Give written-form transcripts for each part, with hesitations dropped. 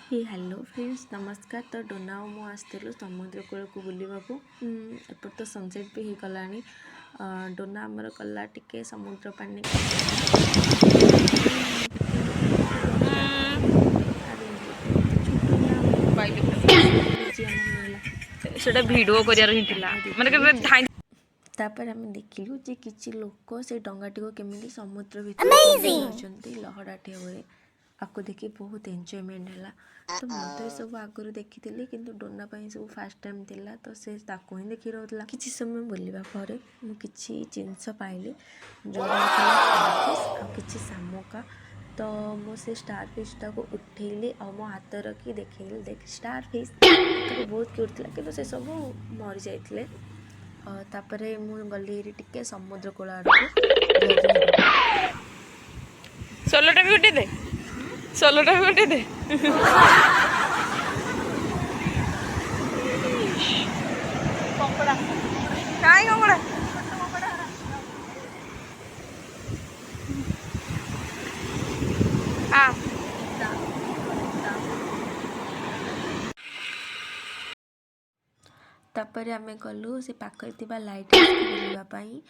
हे hello friends नमस्कार। तो डोना और मु आसलु समुद्र कूल को बुलवाक एपट तो सनसेट भी हो गलानी। डोना आमर कला टिके समुद्र पानी सेटा वीडियो करियार हिथिला माने के धाई तापर आम देखिलु जे किछि लोक से डंगाटी को केमिति समुद्र भितर लहड़ाटे हुए आपको देखिए बहुत एंजॉयमेंट है। तो मुझे सब आगुरी देखी किंतु डोना सब फास्ट टाइम थिला तो से ताको ही देखी रोला किछि समय बुलवा पर मुझे जिनस पाइली जो किछि शामुका। तो मुझे स्टार फिश टाक उठेली और मो हाथ रखी देखली देख स्टार फिश तो बहुत क्यूट था कि से सब मरी जाते। तापरे मु गली टिके समुद्र कूल सोलोटा भी उठे दे सोलोटा भी उठे दे कंकड़ा काई कंकड़ा आ तापर आम गलु से पाखे लाइट हाउस बुलवाई।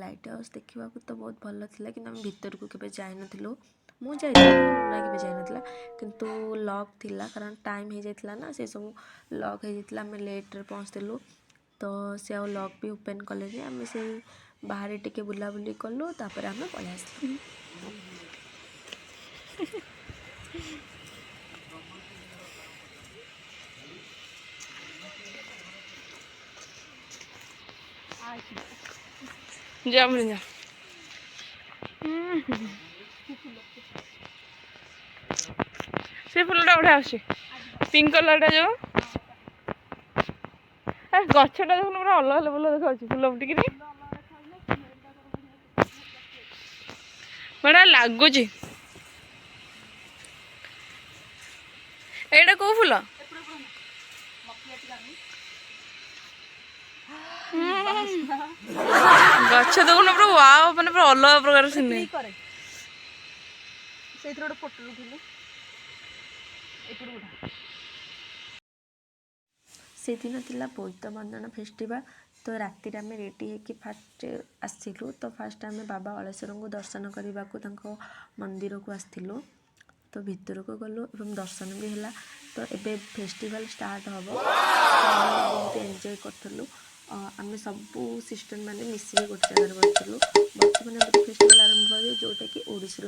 लाइट हाउस देखा तो बहुत भल था कि आम भीतर को केवे जाई नथिलु मुझे केवे जाई नथिला किंतु लॉक थिला कारण टाइम हो जाइथिला ना से सब लॉक हो जाइथिला आम लेट रे पहुँचलु तो से आ लॉक भी ओपन कले आम से बाहर टिके बुलाबुली कलु तापर आम पळि आसलु। जा बोल जा से फुलटा उठा आसी पिंक कलर जो गछटा देखो पूरा अलग अलग फुल देखा फुल फुटिकी बड़ा लगुच एटा कौ फुल गछ देखुन पूरा वाओ माने पूरा अलग प्रकार सिने से दिन थिला बोईत बंदन फेस्टिवल। तो राति आम रेडी होकि फास्ट आसलु तो फास्ट आम बाबा अलेश्वर को दर्शन करने को मंदिर को आसलु तो भितर को गलु एवं दर्शन भी है। तो एबे फेस्टिवल स्टार्ट हम बहुत एंजॉय करूँ आम सबू सिस्टर मैंने मिसिक गोटे जगह बसलु बर्तमान फेस्टिवल आरंभ कर जोटा कि ओडिशा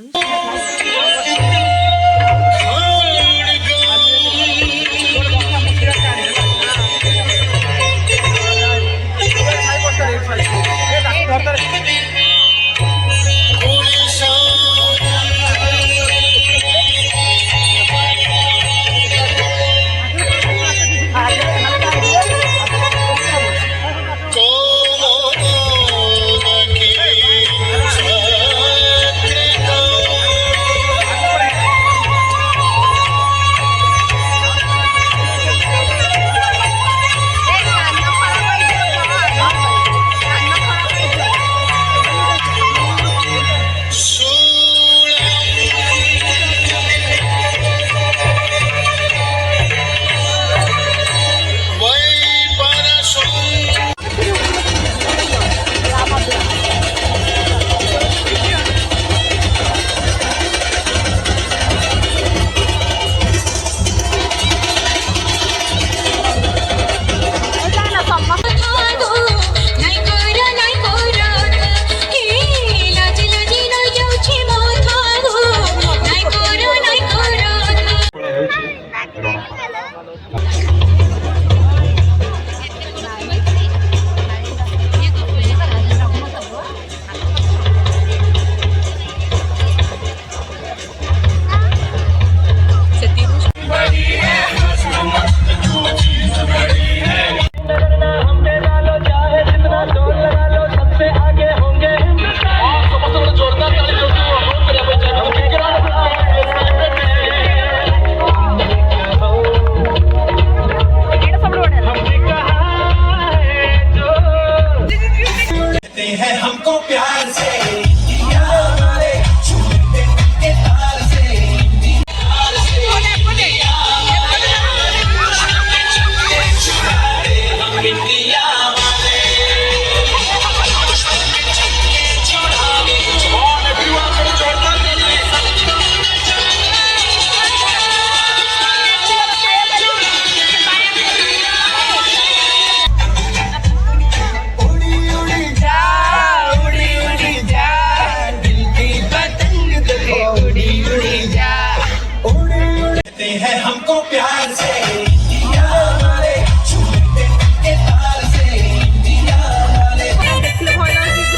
हैं हमको प्यार से इंडिया वाले छूटे के तार से इंडिया वाले ଦେଖିଲେ ଭଲ ଲାଗୁଛି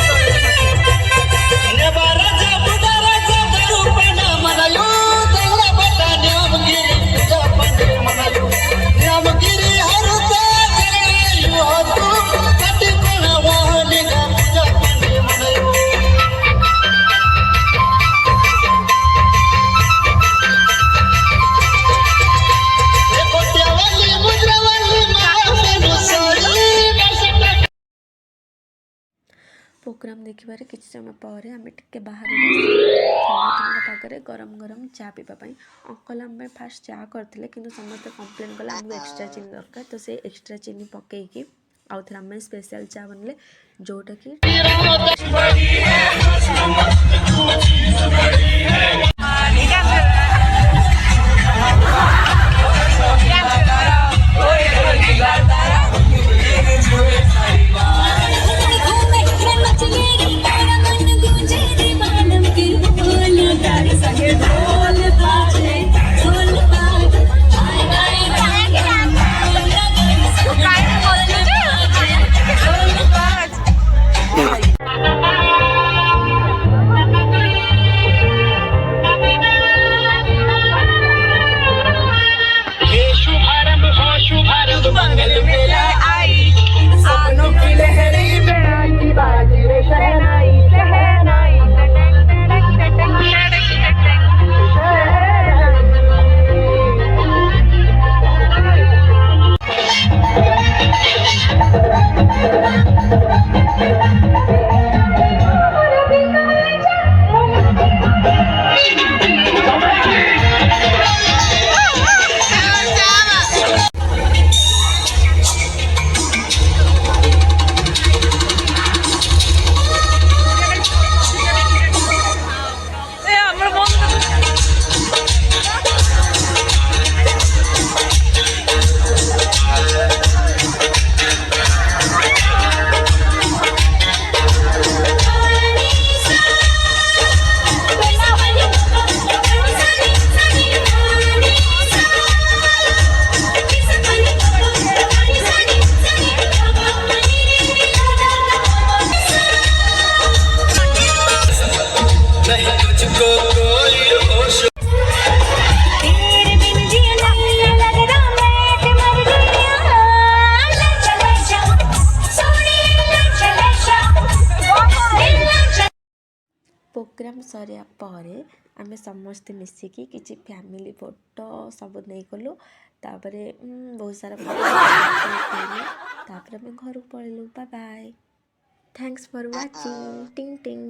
ने बाराजा बुदाराजा दरूपना मनायो तेला बता न्यामगिरी पूजा पंडे मनायो न्यामगिरी हरते तेरे यो तू कति कोना वाहने का पूजा पंडे मनायो प्रोग्राम देखिबार किछि समय पर आम टिके बाहर ठंडा ठंडा पागरे गरम गरम चा पीवा अंकल आम फास्ट चा करते किंतु समस्त कंप्लेन कले आमको एक्सट्रा चीनी दरकार तो से एक्सट्रा चीनी पकईकि आउ थे आम स्पेशल चा बनले जोटा कि मंगल मेला आई सपनों की लहरी में आई बाजी रे शहनाई शहनाई प्रोग्राम सरिया पर आम समस्ते मिसिकी किसी फैमिली फोटो सब नहीं गलु तापरे बहुत सारा तापरे आम घर को पलू bye bye thanks for watching टिंग टिंग।